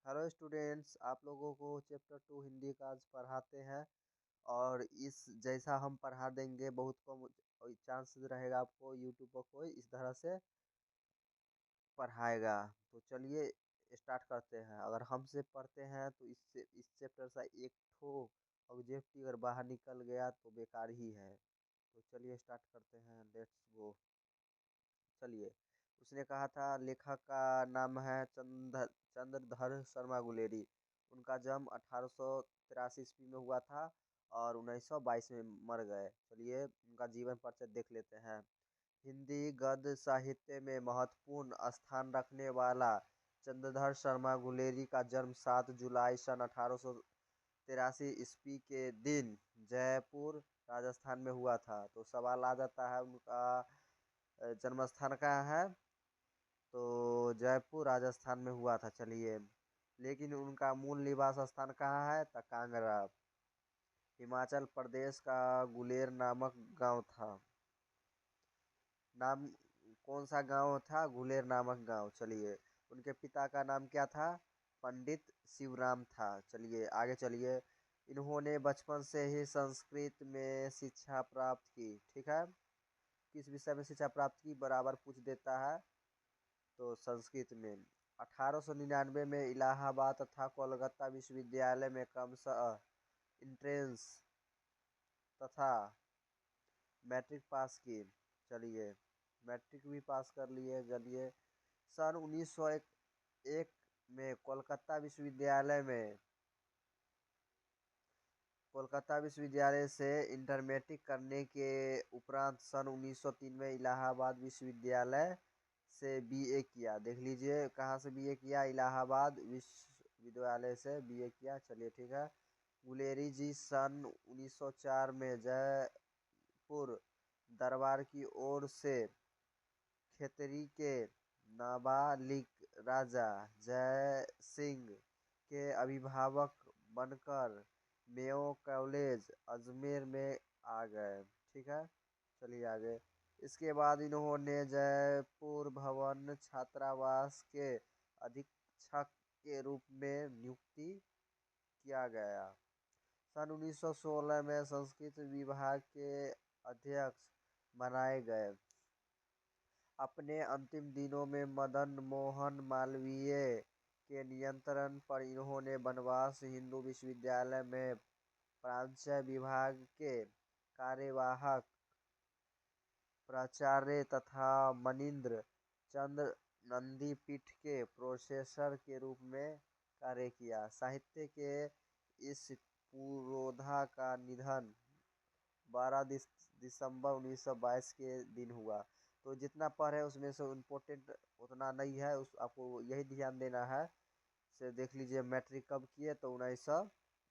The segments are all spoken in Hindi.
हेलो स्टूडेंट्स, आप लोगों को चैप्टर 2 हिंदी का आज पढ़ाते हैं। और इस जैसा हम पढ़ा देंगे, बहुत कम चांसेस रहेगा आपको यूट्यूब पर कोई इस तरह से पढ़ाएगा। तो चलिए स्टार्ट करते हैं। अगर हमसे पढ़ते हैं तो इससे इस चैप्टर से एक ठो ऑब्जेक्टिव अगर बाहर निकल गया तो बेकार ही है। तो चलिए स्टार्ट करते हैं, लेट्स गो। चलिए, उसने कहा था लेखक का नाम है चंद्रधर शर्मा गुलेरी। उनका जन्म 1883 ईस्वी में हुआ था और 1922 में मर गए। चलिए उनका जीवन परिचय देख लेते हैं। हिंदी गद्य साहित्य में महत्वपूर्ण स्थान रखने वाला चंद्रधर शर्मा गुलेरी का जन्म 7 जुलाई सन 1883 ईस्वी के दिन जयपुर राजस्थान में हुआ था। तो सवाल आ जाता है उनका जन्म स्थान कहाँ है, तो जयपुर राजस्थान में हुआ था। चलिए, लेकिन उनका मूल निवास स्थान कहाँ है, तो कांगड़ा हिमाचल प्रदेश का गुलेर नामक गांव था। नाम कौन सा गांव था, गुलेर नामक गांव। चलिए, उनके पिता का नाम क्या था, पंडित शिवराम था। चलिए आगे चलिए। इन्होंने बचपन से ही संस्कृत में शिक्षा प्राप्त की। ठीक है, किस विषय में शिक्षा प्राप्त की बराबर पूछ देता है, तो संस्कृत में। 1899 में इलाहाबाद तथा कोलकाता विश्वविद्यालय में क्रमशः इंट्रेंस तथा मैट्रिक पास की। चलिए, मैट्रिक भी पास कर लिए। चलिए, सन 1901 में कोलकाता विश्वविद्यालय से इंटरमीडिएट करने के उपरांत सन 1903 में इलाहाबाद विश्वविद्यालय से बीए किया। देख लीजिए कहाँ से बीए किया, इलाहाबाद विश्वविद्यालय से बीए किया। चलिए ठीक है। गुलेरी जी सन 1904 में जयपुर दरबार की ओर से खेतरी के नाबालिग राजा जय सिंह के अभिभावक बनकर मेयो कॉलेज अजमेर में आ गए। ठीक है, चलिए आगे। इसके बाद इन्होंने जयपुर भवन छात्रावास के अधीक्षक के रूप में नियुक्ति किया गया। सन 1916 में संस्कृत विभाग के अध्यक्ष बनाए गए। अपने अंतिम दिनों में मदन मोहन मालवीय के नियंत्रण पर इन्होंने बनारस हिंदू विश्वविद्यालय में प्राच्य विभाग के कार्यवाहक प्राचार्य तथा मनीन्द्र चंद्र नंदीपीठ के प्रोफेसर के रूप में कार्य किया। साहित्य के इस पुरोधा का निधन 12 दिसंबर 1922 के दिन हुआ। तो जितना पढ़े उसमें से इम्पोर्टेंट उतना नहीं है, उस आपको यही ध्यान देना है। से देख लीजिए, मैट्रिक कब किए, तो 1900,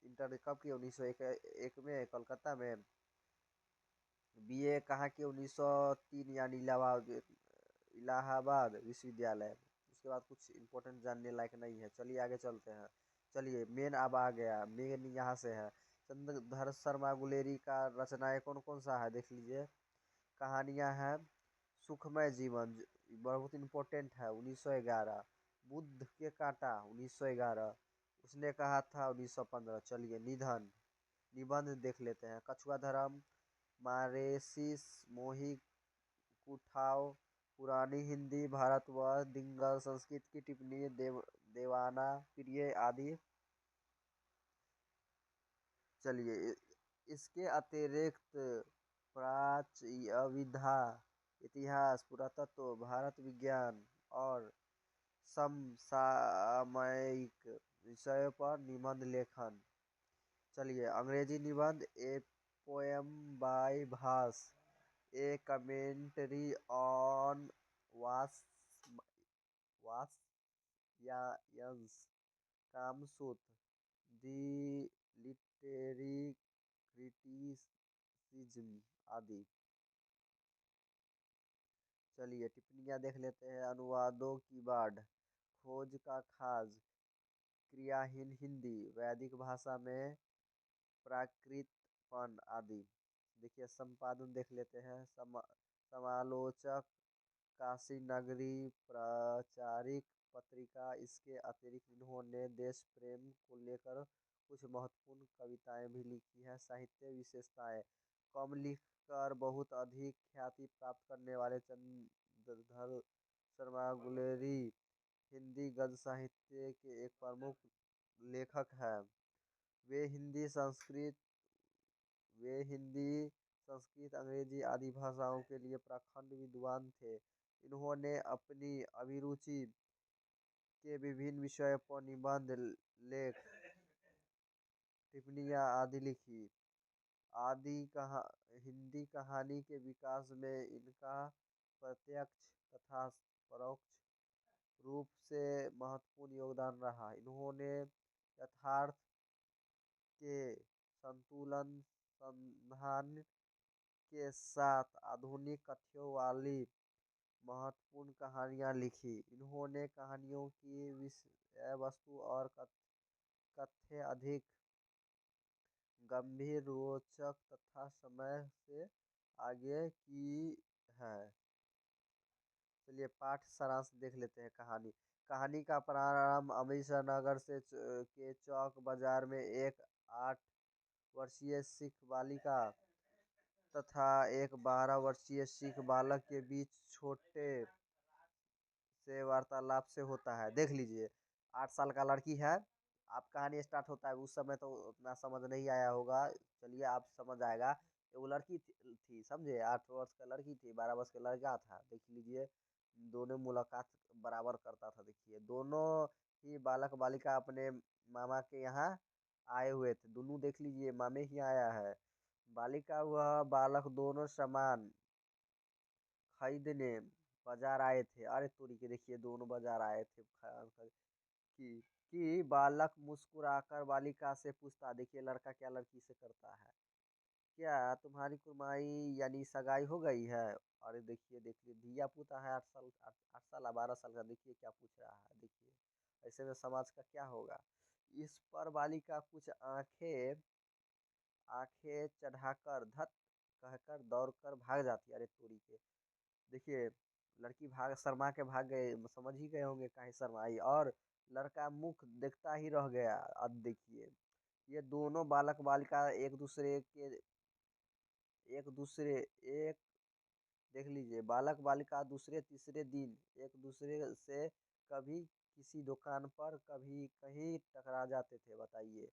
इंटर कब किए, 1901 में कलकत्ता में। बीए कहाँ किए, 1903 यानी इलाहाबाद विश्वविद्यालय। उसके बाद कुछ इम्पोर्टेंट जानने लायक नहीं है। चलिए आगे चलते हैं। चलिए, मेन अब आ गया, मेन यहाँ से है। चंद्रधर शर्मा गुलेरी का रचनाएं कौन कौन सा है, देख लीजिए। कहानियां हैं सुखमय जीवन, बहुत इम्पोर्टेंट है, 1911। बुद्ध के कांटा, 1911। उसने कहा था, 1915। चलिए, निधन निबंध देख लेते हैं। कछुआ धर्म, मारेसिस, मोही कुठाव, पुरानी हिंदी, भारतवर्ष, दिंगल, संस्कृत की टिप्पणी, देवाना प्रिय आदि। चलिए, इसके अतिरिक्त प्राच्य विधा, इतिहास, पुरातत्व, भारत विज्ञान और समसामयिक विषयों पर निबंध लेखन। चलिए, अंग्रेजी निबंध, a poem by Bhasa, A commentary on वास वासयायंस, कामसूत्र, दी लिटरेरी क्रिटिसिज्म आदि। चलिए, टिप्पणियां देख लेते हैं। अनुवादों की बाढ़, खोज का खाज, क्रियाहीन हिंदी, वैदिक भाषा में प्राकृतपन आदि। देखिए, संपादन देख लेते हैं। समालोचक, काशी नगरी, प्रचारिक पत्रिका। इसके अतिरिक्त इन्होंने देश प्रेम को लेकर कुछ महत्वपूर्ण कविताएं भी लिखी हैं। साहित्य विशेषताएं: कम लिखकर बहुत अधिक ख्याति प्राप्त करने वाले चंद्रधर शर्मा गुलेरी हिंदी गद्य साहित्य के एक प्रमुख लेखक हैं। वे हिंदी संस्कृत वे हिंदी संस्कृत अंग्रेजी आदि भाषाओं के लिए प्रखंड विद्वान थे। इन्होंने अपनी अभिरुचि के विभिन्न विषयों पर निबंध, लेख, टिप्पणियाँ आदि लिखी। हिंदी कहानी के विकास में इनका प्रत्यक्ष तथा परोक्ष रूप से महत्वपूर्ण योगदान रहा। इन्होंने यथार्थ के संतुलन संधान के साथ आधुनिक कथ्यों वाली महत्वपूर्ण कहानियाँ लिखी। इन्होंने कहानियों की विषय वस्तु और कथ्य अधिक गंभीर, रोचक तथा समय से आगे की है। चलिए पाठ सारांश देख लेते हैं। कहानी का प्रारंभ अमृतसर नगर के चौक बाजार में एक 8 वर्षीय सिख बालिका तथा एक 12 वर्षीय सिख बालक के बीच छोटे से वार्तालाप से होता है। देख लीजिए, 8 साल का लड़की है। आप कहानी स्टार्ट होता है, उस समय तो उतना समझ नहीं आया होगा, चलिए आप समझ आएगा। वो लड़की थी समझे, 8 वर्ष का लड़की थी, 12 वर्ष का लड़का था। देख लीजिए, दोनों मुलाकात बराबर करता था। देखिए, दोनों ही बालक बालिका अपने मामा के यहाँ आए हुए थे। दोनों देख लीजिए, मामे ही आया है। बालिका वह बालक दोनों सामान खरीदने बाजार आए थे। अरे तोरी के, देखिए दोनों बाजार आए थे कि बालक मुस्कुराकर बालिका से पूछता, देखिए लड़का क्या लड़की से करता है, क्या तुम्हारी कुमाई यानी सगाई हो गई है। अरे देखिए देखिए, धिया पुता है 8 साल 12 साल का, देखिए क्या पूछ रहा है। देखिए ऐसे में समाज का क्या होगा। इस पर बालिका कुछ आंखें आंखें चढ़ाकर धत कहकर दौड़कर भाग जाती है। अरे तोरी के, देखिए लड़की शर्मा के भाग गए, समझ ही गए होंगे काहे शर्माई, और लड़का मुख देखता ही रह गया। अब देखिए, ये दोनों बालक बालिका एक दूसरे एक देख लीजिए, बालक बालिका दूसरे तीसरे दिन एक दूसरे से कभी किसी दुकान पर, कभी कहीं टकरा जाते थे। बताइए,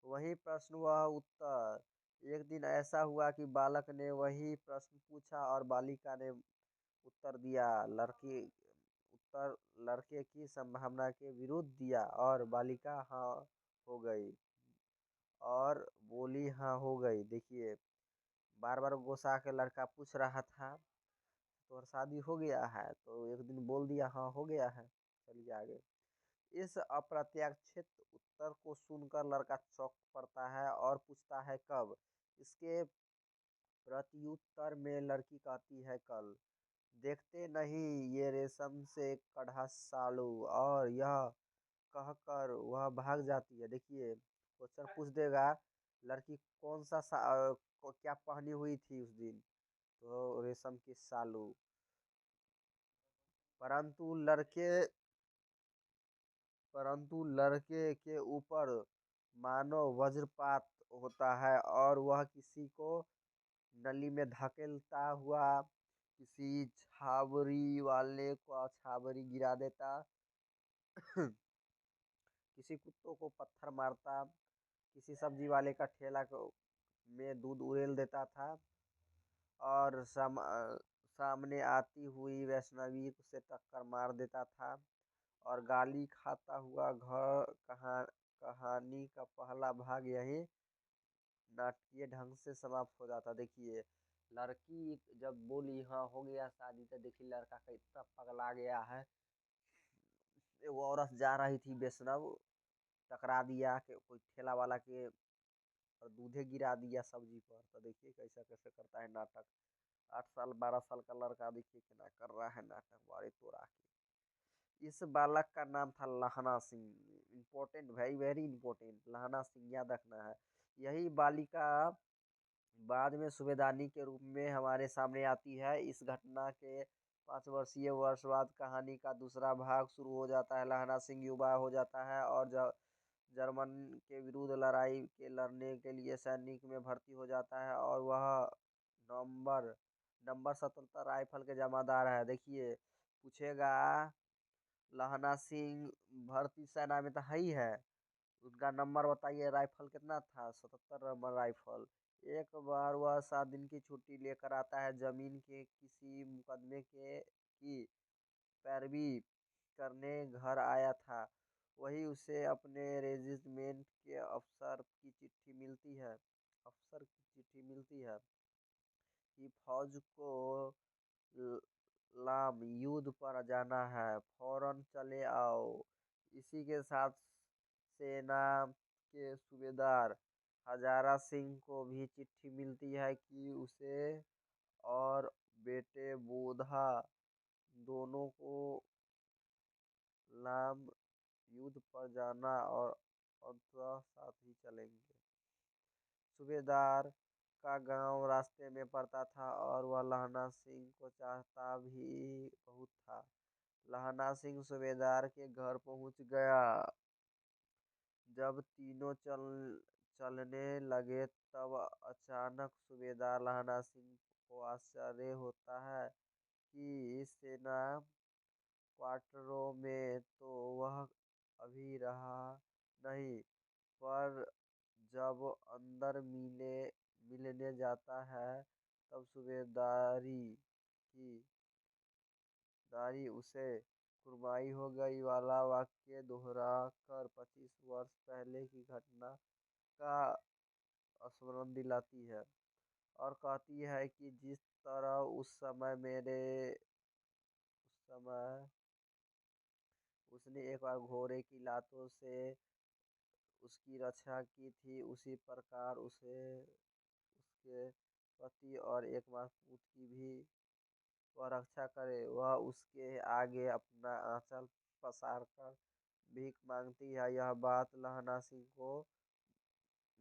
वही प्रश्न वह उत्तर। एक दिन ऐसा हुआ कि बालक ने वही प्रश्न पूछा और बालिका ने उत्तर दिया। उत्तर लड़के की संभावना के विरुद्ध दिया और बालिका हाँ हो गई और बोली हाँ हो गई। देखिए, बार बार गोसा के लड़का पूछ रहा था तो शादी हो गया है, तो एक दिन बोल दिया हाँ हो गया है। चलिए आगे। इस अप्रत्याशित उत्तर को सुनकर लड़का चौंक पड़ता है और पूछता है कब। इसके प्रत्युत्तर में लड़की कहती है कल। देखते नहीं ये रेशम से कढ़ा सालू, और यह कहकर वह भाग जाती है। देखिए, क्वेश्चन पूछ देगा लड़की क्या पहनी हुई थी उस दिन, तो रेशम की सालू। परंतु लड़के के ऊपर मानो वज्रपात होता है और वह किसी को नली में धकेलता हुआ किसी छाबरी वाले को छाबरी गिरा देता, किसी कुत्तों को पत्थर मारता, किसी सब्जी वाले का ठेला में दूध उड़ेल देता था, और सामने आती हुई वैष्णवी से टक्कर मार देता था, और गाली खाता हुआ कहानी का पहला भाग यही नाटकीय ढंग से समाप्त हो जाता। देखिए, लड़की जब बोली हाँ हो गया शादी, तो देखिए लड़का का इतना पगला गया है। वो औरत जा रही थी वैष्णव, टकरा दिया कि कोई ठेला वाला के और दूधे गिरा दिया सब्जी पर। तो देखिए कैसा कैसे करता है नाटक। 8 साल 12 साल का लड़का देखिए क्या कर रहा है नाटक, बारे तोड़ा के। इस बालक का नाम था लहना Singh. Important, very very important, लहना सिंह याद रखना है। यही बालिका बाद में सूबेदारनी के रूप में हमारे सामने आती है। इस घटना के 5 वर्षीय वर्ष बाद कहानी का दूसरा भाग शुरू हो जाता है। लहना सिंह युवा हो जाता है और जर्मन के विरुद्ध लड़ाई के लड़ने के लिए सैनिक में भर्ती हो जाता है और वह नंबर नंबर 77 राइफल के जमादार है। देखिए पूछेगा, लहना सिंह भर्ती सेना में तो है ही है, उनका नंबर बताइए, राइफल कितना था? 77 नंबर राइफल। एक बार वह 7 दिन की छुट्टी लेकर आता है, जमीन के किसी मुकदमे के की पैरवी करने घर आया था। वही उसे अपने रेजिमेंट के अफसर की चिट्ठी मिलती है कि फौज को ल- लाम युद्ध पर जाना है, फौरन चले आओ। इसी के साथ सेना के सूबेदार हजारा सिंह को भी चिट्ठी मिलती है कि उसे और बेटे बोधा दोनों को लाम युद्ध पर जाना और अंततः साथ ही चलेंगे। सूबेदार का गांव रास्ते में पड़ता था और वह लहना सिंह को चाहता भी बहुत था। लहना सिंह सूबेदार के घर पहुंच गया। जब तीनों चलने लगे तब अचानक सूबेदार लहना सिंह को आश्चर्य होता है कि सेना क्वार्टरों में तो वह अभी रहा नहीं, पर जब अंदर मिलने जाता है तब सूबेदारी की दाढ़ी उसे कुर्बाई हो गई वाला वाक्य दोहरा कर 25 वर्ष पहले की घटना का स्मरण दिलाती है और कहती है कि जिस तरह उस समय उसने एक बार घोड़े की लातों से उसकी रक्षा की थी, उसी प्रकार उसे उसके पति और एकमात्र पुत्र की भी वह रक्षा करे। वह उसके आगे अपना आंचल पसार कर भीख मांगती है। यह बात लहना सिंह को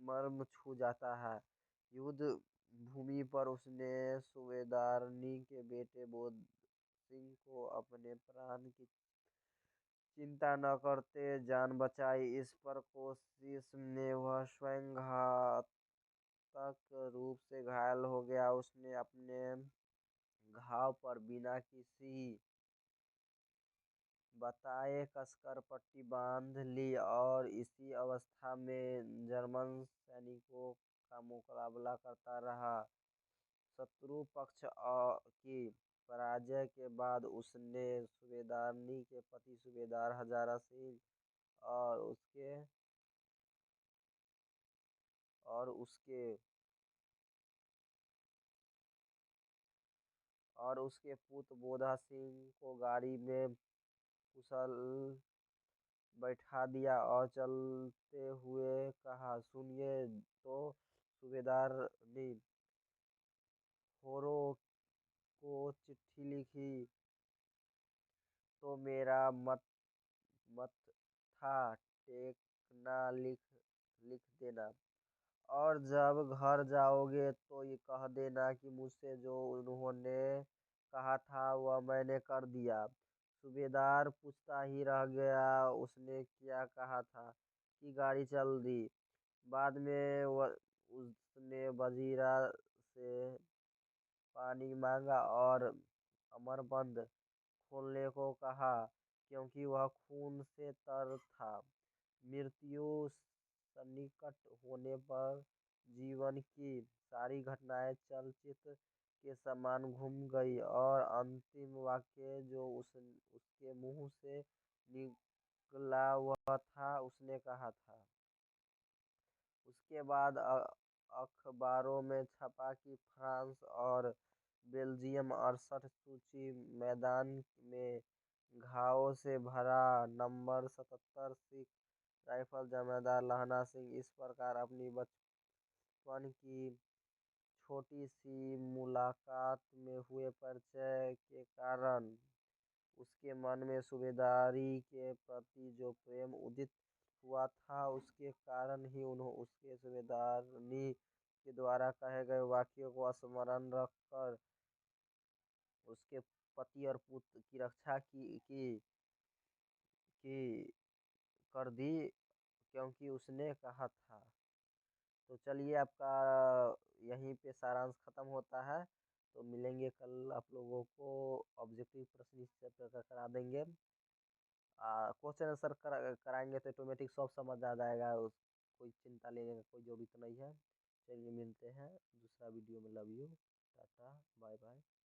मर्म छू जाता है। युद्ध भूमि पर उसने सूबेदारनी के बेटे बोध सिंह को अपने प्राण की चिंता न करते जान बचाई। इस पर कोशिश में वह स्वयं घातक रूप से घायल हो गया। उसने अपने घाव पर बिना किसी बताए कसकर पट्टी बांध ली और इसी अवस्था में जर्मन सैनिकों का मुकाबला करता रहा। शत्रु पक्ष की पराजय के बाद उसने सूबेदारनी के पति सूबेदार हजारा सिंह और और उसके उसके पुत्र बोधा सिंह को गाड़ी में कुशल बैठा दिया और चलते हुए कहा, सुनिए तो सूबेदारनी, होरो को चिट्ठी लिखी तो मेरा मत्था टेकना लिख देना, और जब घर जाओगे तो ये कह देना कि मुझसे जो उन्होंने कहा था वह मैंने कर दिया। सूबेदार पूछता ही रह गया, उसने क्या कहा था कि गाड़ी चल दी। बाद में उसने वजीरा से पानी मांगा और अमरबंद खोलने को कहा, क्योंकि वह खून से तर था। मृत्यु सन्निकट होने पर जीवन की सारी घटनाएं चलचित्र के समान घूम गई और अंतिम वाक्य जो उसके मुंह से निकला वह था, उसने कहा था। उसके बाद अखबारों में छपा कि फ्रांस और बेल्जियम 68 सूची मैदान में घावों से भरा नंबर 77 सिख राइफल जमादार लहना सिंह इस प्रकार अपनी बचपन की छोटी सी मुलाकात में हुए परिचय के कारण उसके मन में सूबेदारी के प्रति जो प्रेम उदित हुआ था, उसके कारण ही उन्होंने उसके सूबेदारनी के द्वारा कहे गए वाक्यों को स्मरण रखकर उसके पति और पुत्र की रक्षा की कर दी, क्योंकि उसने कहा था। तो चलिए, आपका यहीं पे सारांश खत्म होता है। तो मिलेंगे कल, आप लोगों को ऑब्जेक्टिव प्रश्न इस चैप्टर का करा देंगे। क्वेश्चन आंसर कराएंगे तो ऑटोमेटिक सब समझ आ जाएगा, कोई चिंता लेने का कोई जरूरत नहीं है। चलिए मिलते हैं दूसरा वीडियो में। Love you, tata, bye bye.